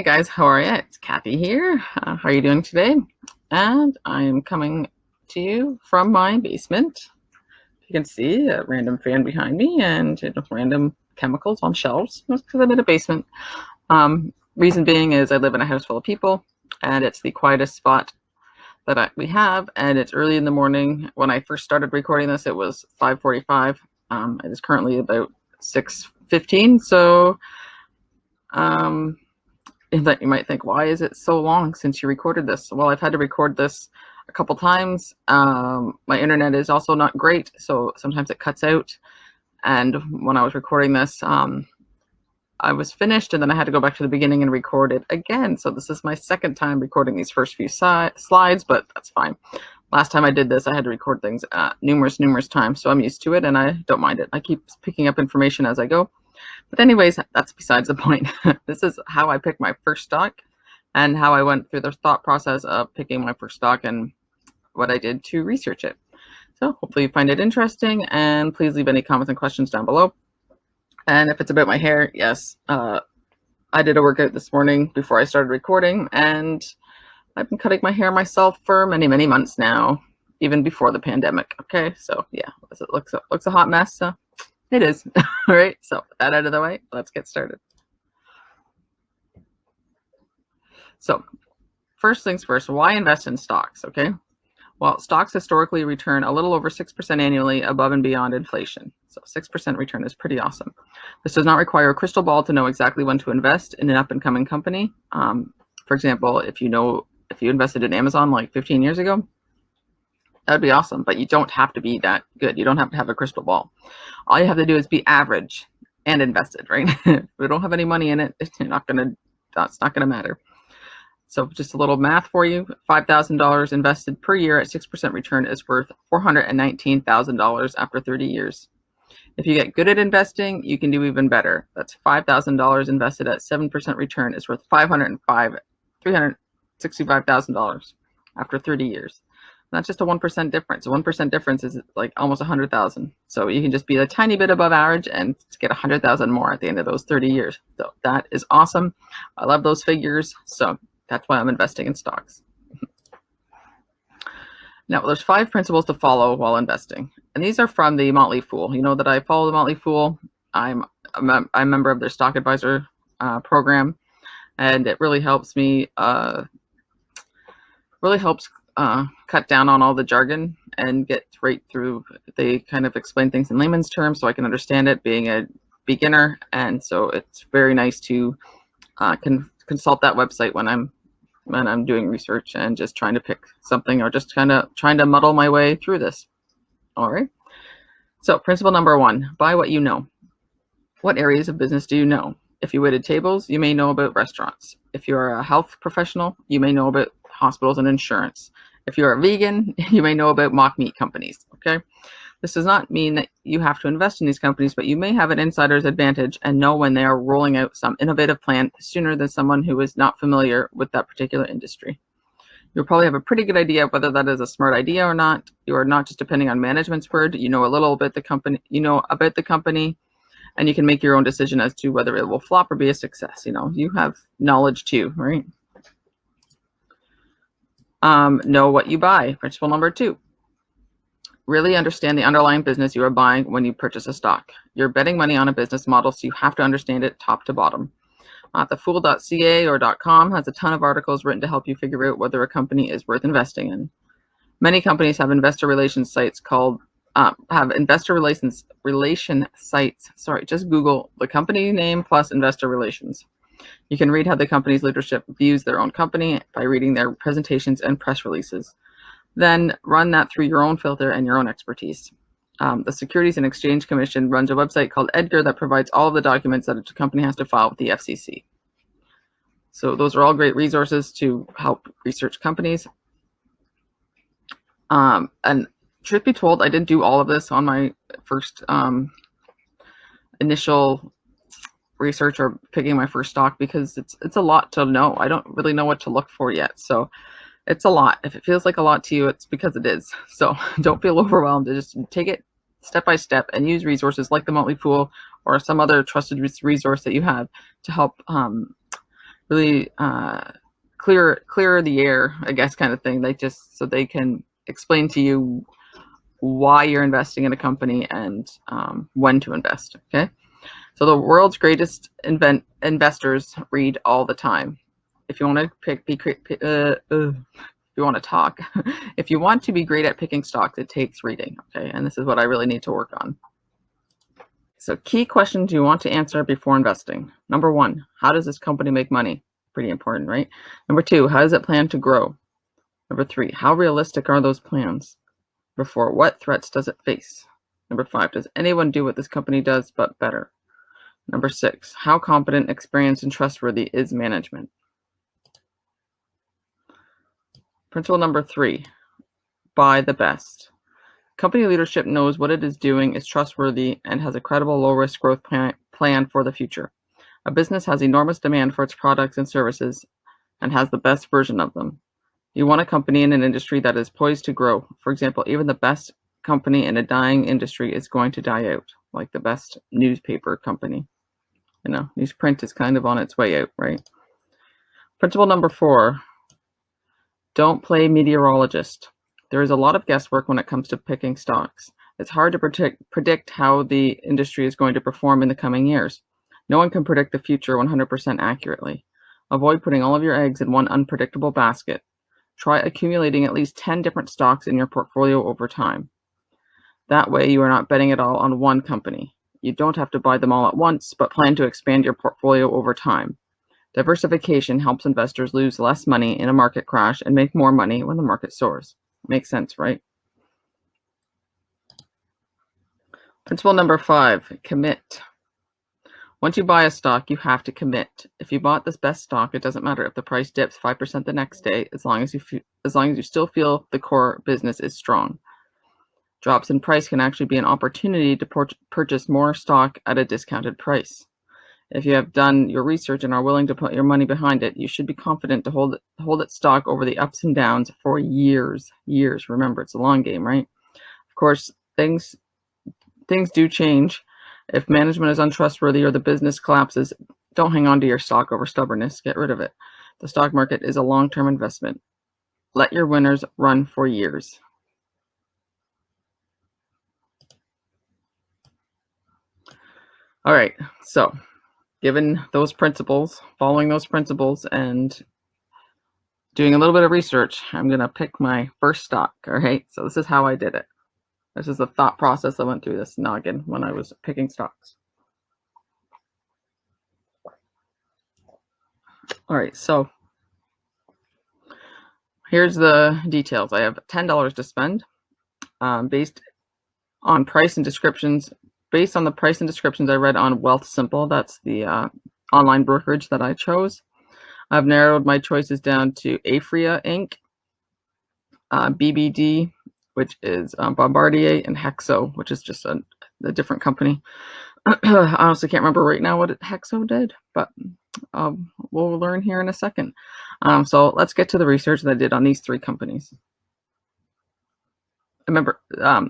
Hey guys, how are you? It's Kathy here. How are you doing today? And I'm coming to you from my basement. You can see a random fan behind me and random chemicals on shelves. That's because I'm in a basement. Reason being is I live in a house full of people, and it's the quietest spot that we have, and it's early in the morning. When I first started recording this, it was 5:45. It is currently about 6:15. So that you might think, why is it so long since you recorded this? Well, I've had to record this a couple times. My internet is also not great, so sometimes it cuts out. And when I was recording this, I was finished, and then I had to go back to the beginning and record it again. So this is my second time recording these first few slides, but that's fine. Last time I did this, I had to record things numerous times, so I'm used to it, and I don't mind it. I keep picking up information as I go. But anyways, that's besides the point. This is how I picked my first stock and how I went through the thought process of picking my first stock and what I did to research it. So hopefully you find it interesting, and please leave any comments and questions down below. And if it's about my hair, yes, I did a workout this morning before I started recording, and I've been cutting my hair myself for many months now, even before the pandemic. Okay, so yeah, it looks a hot mess. So it is. All right, so with that out of the way, let's get started. So first things first, why invest in stocks? Okay, well, stocks historically return a little over 6% annually above and beyond inflation. So 6% return is pretty awesome. This does not require a crystal ball to know exactly when to invest in an up-and-coming company. For example, if you invested in Amazon like 15 years ago, that would be awesome, but you don't have to be that good. You don't have to have a crystal ball. All you have to do is be average and invested, right? If we don't have any money in it, that's not gonna matter. So just a little math for you: $5,000 invested per year at 6% return is worth $419,000 after 30 years. If you get good at investing, you can do even better. That's $5,000 invested at 7% return is worth $365,000 after 30 years. That's just a 1% difference. A 1% difference is like almost 100,000. So you can just be a tiny bit above average and get 100,000 more at the end of those 30 years. So that is awesome. I love those figures. So that's why I'm investing in stocks. Now, there's 5 principles to follow while investing, and these are from the Motley Fool. You know that I follow the Motley Fool. I'm a member of their stock advisor program, and it really helps me. Cut down on all the jargon and get right through. They kind of explain things in layman's terms so I can understand it, being a beginner, and so it's very nice to consult that website when I'm doing research and just trying to pick something, or just kind of trying to muddle my way through this. All right. So principle number 1, buy what you know. What areas of business do you know? If you waited tables, you may know about restaurants. If you're a health professional, you may know about hospitals and insurance. If you're a vegan, you may know about mock meat companies. Okay. This does not mean that you have to invest in these companies, but you may have an insider's advantage and know when they are rolling out some innovative plan sooner than someone who is not familiar with that particular industry. You'll probably have a pretty good idea of whether that is a smart idea or not. You are not just depending on management's word. You know a little bit about the company, and you can make your own decision as to whether it will flop or be a success. You have knowledge too, right? Know what you buy. Principle number 2. Really understand the underlying business you are buying when you purchase a stock. You're betting money on a business model, so you have to understand it top to bottom. Thefool.ca or .com has a ton of articles written to help you figure out whether a company is worth investing in. Many companies have investor relations sites sites. Sorry, just Google the company name plus investor relations. You can read how the company's leadership views their own company by reading their presentations and press releases. Then run that through your own filter and your own expertise. The Securities and Exchange Commission runs a website called EDGAR that provides all of the documents that a company has to file with the FCC. So those are all great resources to help research companies. And truth be told, I didn't do all of this on my first initial research or picking my first stock, because it's a lot to know. I don't really know what to look for yet. So it's a lot. If it feels like a lot to you, it's because it is. So don't feel overwhelmed. Just take it step by step and use resources like the Motley Fool or some other trusted resource that you have to help really clear the air, I guess, kind of thing. They just so they can explain to you why you're investing in a company and when to invest. Okay, so the world's greatest investors read all the time. If you want to talk, if you want to be great at picking stocks, it takes reading. Okay, and this is what I really need to work on. So key questions you want to answer before investing. Number 1, how does this company make money? Pretty important, right? Number 2, how does it plan to grow? Number 3, how realistic are those plans? Number 4, what threats does it face? Number 5, does anyone do what this company does but better? Number 6, how competent, experienced, and trustworthy is management? Principle number 3, buy the best. Company leadership knows what it is doing, is trustworthy, and has a credible low-risk growth plan for the future. A business has enormous demand for its products and services and has the best version of them. You want a company in an industry that is poised to grow. For example, even the best company in a dying industry is going to die out, like the best newspaper company. You know, newsprint is kind of on its way out, right? Principle number 4, don't play meteorologist. There is a lot of guesswork when it comes to picking stocks. It's hard to predict how the industry is going to perform in the coming years. No one can predict the future 100% accurately. Avoid putting all of your eggs in one unpredictable basket. Try accumulating at least 10 different stocks in your portfolio over time. That way you are not betting it all on one company. You don't have to buy them all at once, but plan to expand your portfolio over time. Diversification helps investors lose less money in a market crash and make more money when the market soars. Makes sense, right? Principle number 5, commit. Once you buy a stock, you have to commit. If you bought this best stock, it doesn't matter if the price dips 5% the next day, as long as you still feel the core business is strong. Drops in price can actually be an opportunity to purchase more stock at a discounted price. If you have done your research and are willing to put your money behind it, you should be confident to hold its stock over the ups and downs for years. Remember, it's a long game, right? Of course, things do change. If management is untrustworthy or the business collapses, don't hang on to your stock over stubbornness. Get rid of it. The stock market is a long-term investment. Let your winners run for years. All right, so given those principles, following those principles, and doing a little bit of research, I'm going to pick my first stock. All right, so this is how I did it. This is the thought process I went through this noggin when I was picking stocks. All right, so here's the details. I have $10 to spend based on price and descriptions. Based on the price and descriptions I read on Wealthsimple, that's the online brokerage that I chose. I've narrowed my choices down to APHRIA Inc., BBD, which is Bombardier, and HEXO, which is just a different company. I honestly can't remember right now what HEXO did, but we'll learn here in a second. So let's get to the research that I did on these 3 companies. Remember,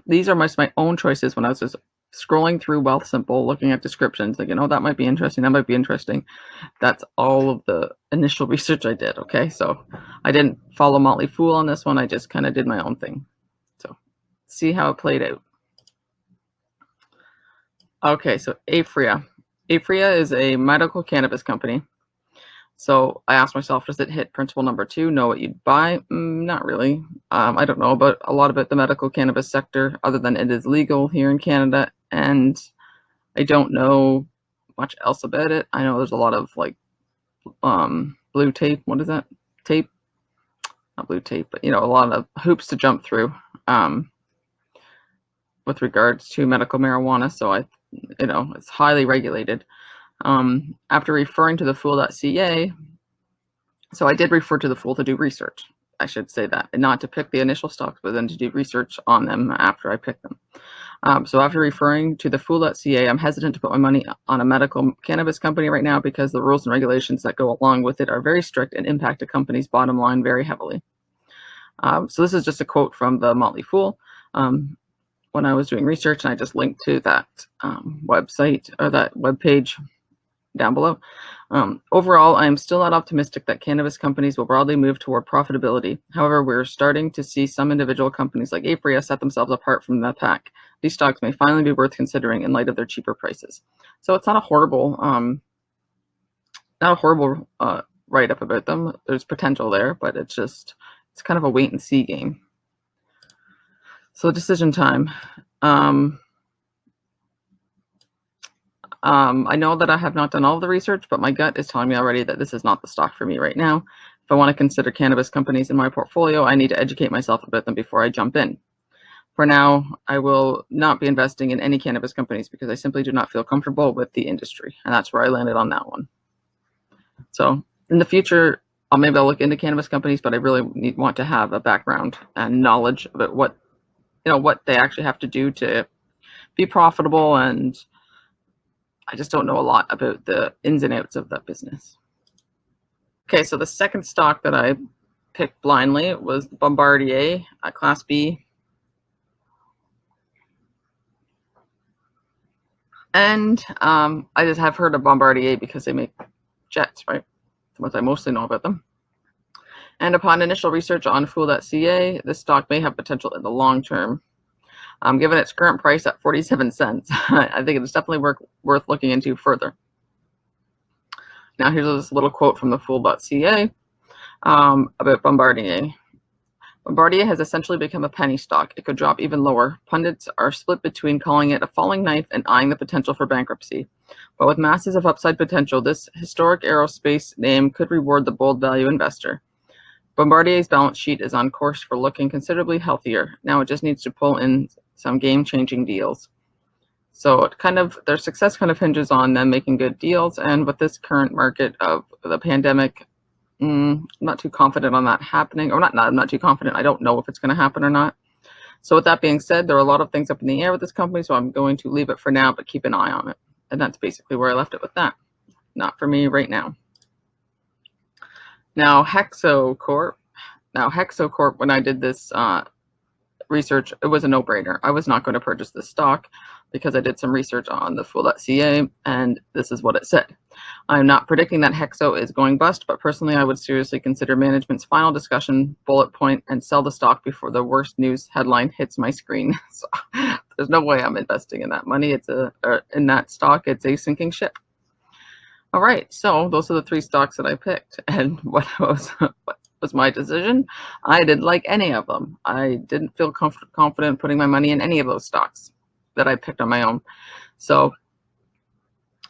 these are my own choices when I was just scrolling through Wealthsimple, looking at descriptions, like, that might be interesting, that might be interesting. That's all of the initial research I did, okay? So I didn't follow Motley Fool on this one. I just kind of did my own thing. So see how it played out. Okay, so APHRIA. APHRIA is a medical cannabis company. So I asked myself, does it hit principle number 2, know what you'd buy? Not really. I don't know about a lot about the medical cannabis sector, other than it is legal here in Canada, and I don't know much else about it. I know there's a lot of like blue tape. What is that? Tape? Not blue tape, but a lot of hoops to jump through with regards to medical marijuana. So it's highly regulated. After referring to the fool.ca, so I did refer to the Fool to do research. I should say that, and not to pick the initial stocks, but then to do research on them after I picked them. So after referring to the Fool.ca, I'm hesitant to put my money on a medical cannabis company right now because the rules and regulations that go along with it are very strict and impact a company's bottom line very heavily. So this is just a quote from the Motley Fool. When I was doing research, and I just linked to that website or that webpage down below. Overall, I am still not optimistic that cannabis companies will broadly move toward profitability. However, we're starting to see some individual companies like APHRIA set themselves apart from the pack. These stocks may finally be worth considering in light of their cheaper prices. So it's not a horrible, write-up about them. There's potential there, but it's kind of a wait and see game. So decision time. I know that I have not done all of the research, but my gut is telling me already that this is not the stock for me right now. If I want to consider cannabis companies in my portfolio, I need to educate myself about them before I jump in. For now, I will not be investing in any cannabis companies because I simply do not feel comfortable with the industry, and that's where I landed on that one. So in the future, maybe I'll look into cannabis companies, but I really want to have a background and knowledge about what they actually have to do to be profitable, and I just don't know a lot about the ins and outs of that business. Okay, so the second stock that I picked blindly was Bombardier, Class B. And I just have heard of Bombardier because they make jets, right? That's what I mostly know about them. And upon initial research on Fool.ca, this stock may have potential in the long term. Given its current price at 47 cents, I think it's definitely worth looking into further. Now here's this little quote from the Fool.ca about Bombardier. Bombardier has essentially become a penny stock. It could drop even lower. Pundits are split between calling it a falling knife and eyeing the potential for bankruptcy. But with masses of upside potential, this historic aerospace name could reward the bold value investor. Bombardier's balance sheet is on course for looking considerably healthier. Now it just needs to pull in some game-changing deals. So their success kind of hinges on them making good deals, and with this current market of the pandemic, I'm not too confident on that happening, or I'm not too confident. I don't know if it's going to happen or not. So with that being said, there are a lot of things up in the air with this company, so I'm going to leave it for now, but keep an eye on it. And that's basically where I left it with that. Not for me right now. Now, HEXO Corp. When I did this research, it was a no-brainer. I was not going to purchase this stock because I did some research on the Fool.ca, and this is what it said. I'm not predicting that HEXO is going bust, but personally I would seriously consider management's final discussion bullet point and sell the stock before the worst news headline hits my screen. So there's no way I'm investing in that money. In that stock. It's a sinking ship. All right, so those are the three stocks that I picked, and what was my decision? I didn't like any of them. I didn't feel confident putting my money in any of those stocks that I picked on my own. So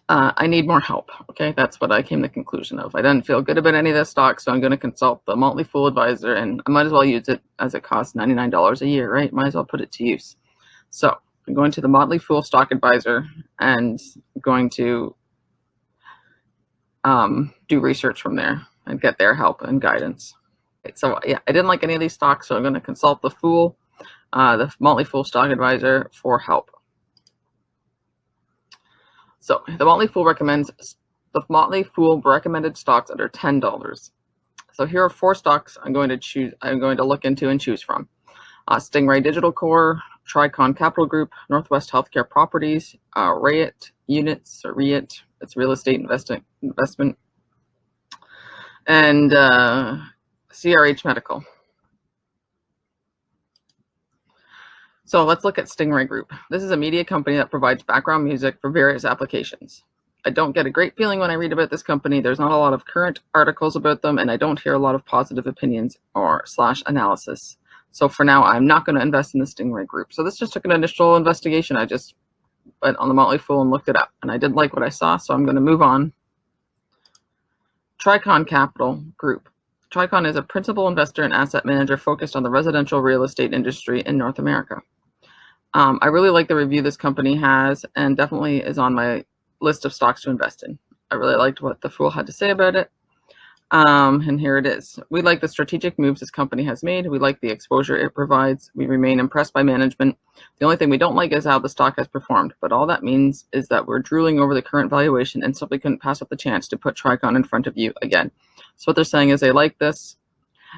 I need more help. Okay, that's what I came to the conclusion of. I didn't feel good about any of the stocks, so I'm going to consult the Motley Fool advisor, and I might as well use it as it costs $99 a year, right? Might as well put it to use. So I'm going to the Motley Fool stock advisor and going to do research from there and get their help and guidance. So yeah, I didn't like any of these stocks, so I'm going to consult the Motley Fool stock advisor for help. So the Motley Fool recommended stocks under $10. So here are 4 stocks I'm going to look into and choose from. Stingray Digital Core, Tricon Capital Group, Northwest Healthcare Properties, REIT Units, or REIT, it's real estate investment, and CRH Medical. So let's look at Stingray Group. This is a media company that provides background music for various applications. I don't get a great feeling when I read about this company. There's not a lot of current articles about them, and I don't hear a lot of positive opinions or / analysis. So for now, I'm not going to invest in the Stingray Group. So this just took an initial investigation. I just went on the Motley Fool and looked it up, and I didn't like what I saw, so I'm going to move on. Tricon Capital Group. Tricon is a principal investor and asset manager focused on the residential real estate industry in North America. I really like the review this company has, and definitely is on my list of stocks to invest in. I really liked what the Fool had to say about it. And here it is. We like the strategic moves this company has made. We like the exposure it provides. We remain impressed by management. The only thing we don't like is how the stock has performed, but all that means is that we're drooling over the current valuation and simply couldn't pass up the chance to put Tricon in front of you again. So what they're saying is they like this,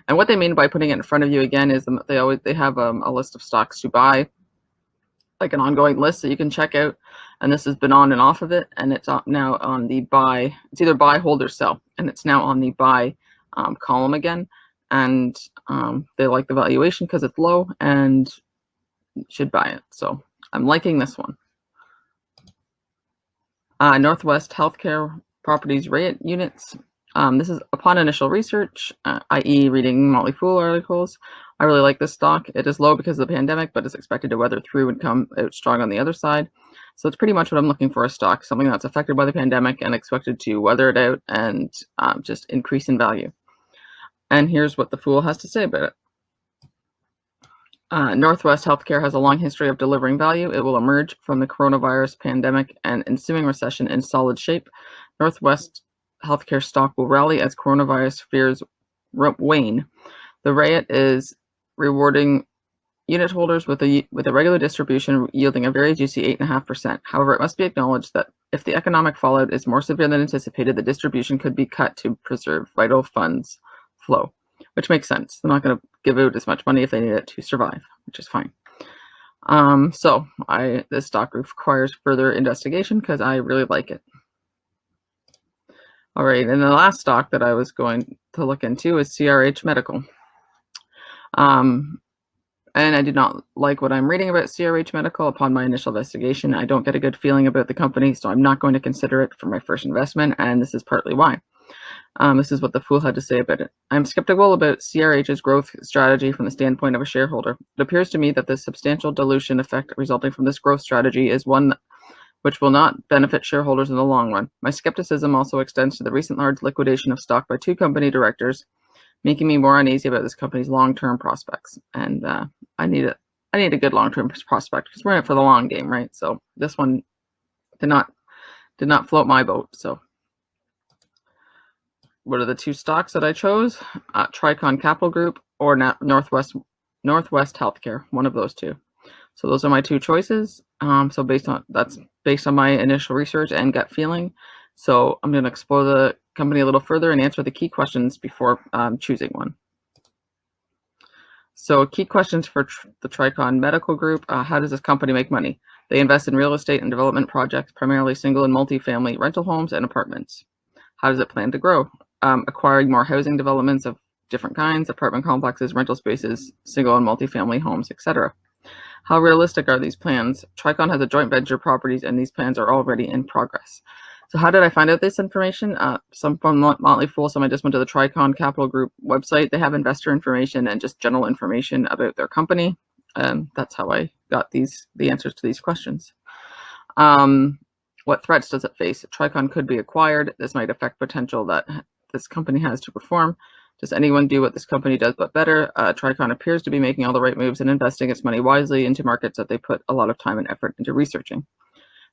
and what they mean by putting it in front of you again is they have a list of stocks to buy, like an ongoing list that you can check out, and this has been on and off of it, and it's now on the buy. It's either buy, hold, or sell, and it's now on the buy column again. And they like the valuation because it's low and should buy it. So I'm liking this one. Northwest Healthcare Properties REIT units. This is upon initial research, i.e. reading Motley Fool articles. I really like this stock. It is low because of the pandemic, but is expected to weather through and come out strong on the other side. So it's pretty much what I'm looking for, a stock, something that's affected by the pandemic and expected to weather it out and just increase in value. And here's what the Fool has to say about it. Northwest Healthcare has a long history of delivering value. It will emerge from the coronavirus pandemic and ensuing recession in solid shape. Northwest Healthcare stock will rally as coronavirus fears wane. The REIT is rewarding unit holders with a regular distribution yielding a very juicy 8.5%. However, it must be acknowledged that if the economic fallout is more severe than anticipated, the distribution could be cut to preserve vital funds flow, which makes sense. They're not going to give out as much money if they need it to survive, which is fine. This stock requires further investigation because I really like it. All right, and the last stock that I was going to look into is CRH Medical. And I did not like what I'm reading about CRH Medical upon my initial investigation. I don't get a good feeling about the company, so I'm not going to consider it for my first investment, and this is partly why. This is what the Fool had to say about it. I'm skeptical about CRH's growth strategy from the standpoint of a shareholder. It appears to me that the substantial dilution effect resulting from this growth strategy is one which will not benefit shareholders in the long run. My skepticism also extends to the recent large liquidation of stock by 2 company directors, making me more uneasy about this company's long-term prospects. And I need a good long-term prospect because we're in it for the long game, right? So this one did not float my boat. So what are the 2 stocks that I chose? Tricon Capital Group or Northwest Healthcare, one of those 2. So those are my 2 choices. So based on my initial research and gut feeling. So I'm going to explore the company a little further and answer the key questions before choosing one. So key questions for the Tricon Medical Group. How does this company make money? They invest in real estate and development projects, primarily single and multi-family rental homes and apartments. How does it plan to grow? Acquiring more housing developments of different kinds, apartment complexes, rental spaces, single and multi-family homes, etc. How realistic are these plans? Tricon has a joint venture properties, and these plans are already in progress. So how did I find out this information? Some from Motley Fool, some I just went to the Tricon Capital Group website. They have investor information and just general information about their company. That's how I got the answers to these questions. What threats does it face? Tricon could be acquired. This might affect potential that this company has to perform. Does anyone do what this company does but better? Tricon appears to be making all the right moves and investing its money wisely into markets that they put a lot of time and effort into researching.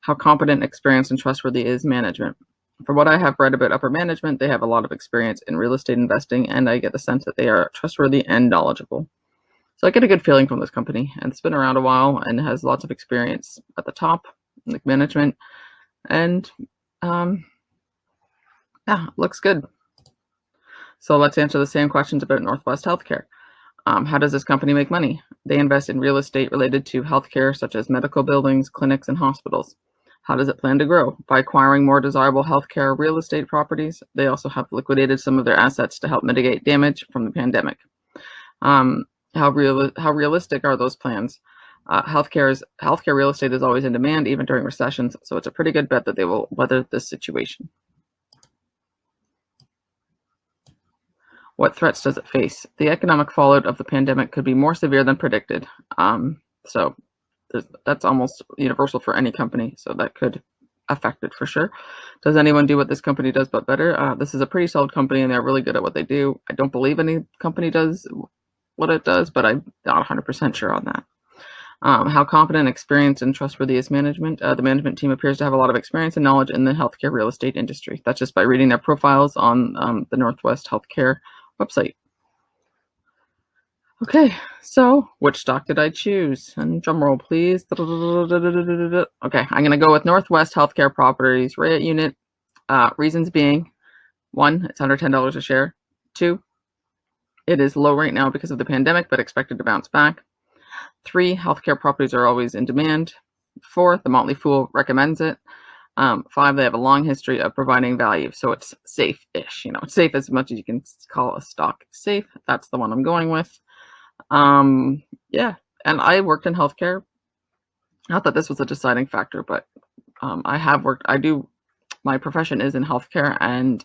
How competent, experienced, and trustworthy is management? From what I have read about upper management, they have a lot of experience in real estate investing, and I get the sense that they are trustworthy and knowledgeable. So I get a good feeling from this company, and it's been around a while and has lots of experience at the top, like management, and looks good. So let's answer the same questions about Northwest Healthcare. How does this company make money? They invest in real estate related to healthcare, such as medical buildings, clinics, and hospitals. How does it plan to grow? By acquiring more desirable healthcare real estate properties. They also have liquidated some of their assets to help mitigate damage from the pandemic. How realistic are those plans? Healthcare real estate is always in demand, even during recessions, so it's a pretty good bet that they will weather this situation. What threats does it face? The economic fallout of the pandemic could be more severe than predicted. So that's almost universal for any company, so that could affect it for sure. Does anyone do what this company does but better? This is a pretty solid company, and they're really good at what they do. I don't believe any company does what it does, but I'm not 100% sure on that. How competent, experienced, and trustworthy is management? The management team appears to have a lot of experience and knowledge in the healthcare real estate industry. That's just by reading their profiles on the Northwest Healthcare website. Okay, so which stock did I choose? And drum roll, please. Okay, I'm going to go with Northwest Healthcare Properties REIT unit. Reasons being, 1, it's under $10 a share. 2, it is low right now because of the pandemic, but expected to bounce back. 3, healthcare properties are always in demand. 4, the Motley Fool recommends it. 5, they have a long history of providing value, so it's safe-ish. You know, it's safe as much as you can call a stock safe. That's the one I'm going with. Yeah, and I worked in healthcare. Not that this was a deciding factor, but I have worked. My profession is in healthcare, and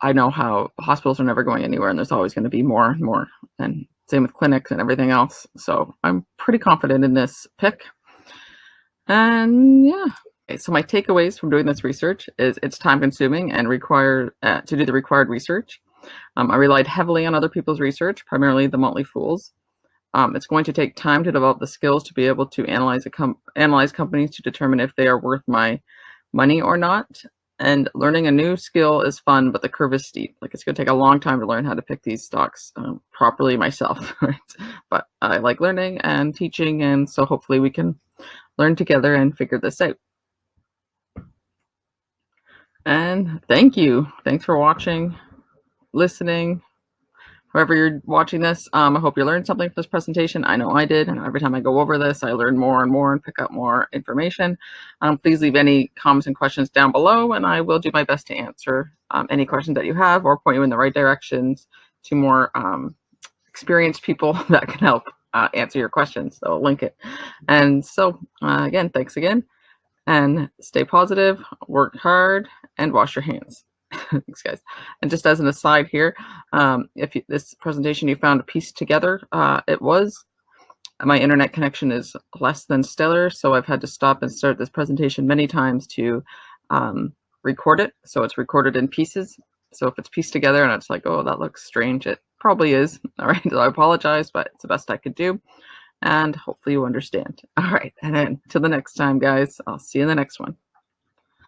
I know how hospitals are never going anywhere, and there's always going to be more and more, and same with clinics and everything else. So I'm pretty confident in this pick. And yeah. Okay, so my takeaways from doing this research is it's time consuming and required to do the required research. I relied heavily on other people's research, primarily the Motley Fools. It's going to take time to develop the skills to be able to analyze companies to determine if they are worth my money or not. And learning a new skill is fun, but the curve is steep. Like, it's going to take a long time to learn how to pick these stocks properly myself, right? But I like learning and teaching, and so hopefully we can learn together and figure this out. And thank you. Thanks for watching, listening. Whoever you're watching this, I hope you learned something from this presentation. I know I did, and every time I go over this, I learn more and more and pick up more information. Please leave any comments and questions down below, and I will do my best to answer any questions that you have or point you in the right directions to more experienced people that can help answer your questions. So I'll link it. And so again, thanks again, and stay positive, work hard, and wash your hands. Thanks, guys. And just as an aside here, if this presentation you found pieced together, it was. My internet connection is less than stellar, so I've had to stop and start this presentation many times to record it. So it's recorded in pieces. So if it's pieced together and it's like, oh, that looks strange, it probably is. All right, so I apologize, but it's the best I could do. And hopefully you understand. All right, and then till the next time, guys, I'll see you in the next one.